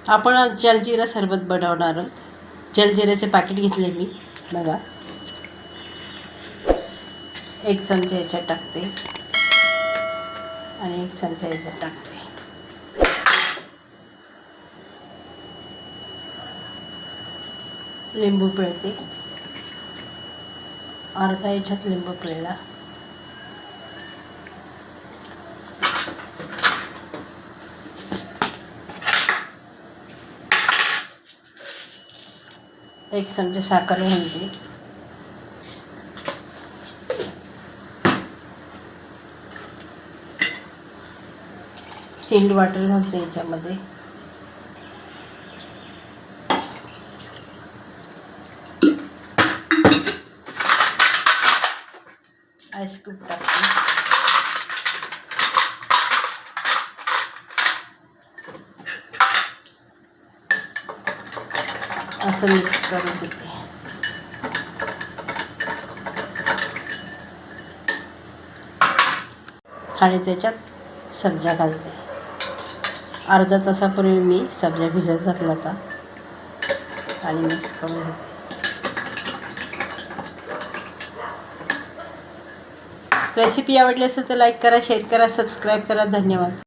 आपण आज जलजिरा सरबत बनवणार आहोत. जलजिऱ्याचे पाकिट घेतले मी, बघा. 1 चमचा याच्यात टाकते आणि 1 चमचा याच्यात टाकते. लिंबू पिळते, अर्धा याच्यात लिंबू पिळला. एक चमचा साखर घालते. चिल्ड वॉटर घालते याच्यामध्ये. आईस क्यूब टाकते. असं मिक्स करून घेते. आणि त्याच्यात सब्जा घालते. अर्धा तासापूर्वी मी सब्जा भिजत घातला होता आणि मिक्स करून घेते. रेसिपी आवडली असेल तर लाईक करा, शेअर करा, सबस्क्राईब करा. धन्यवाद.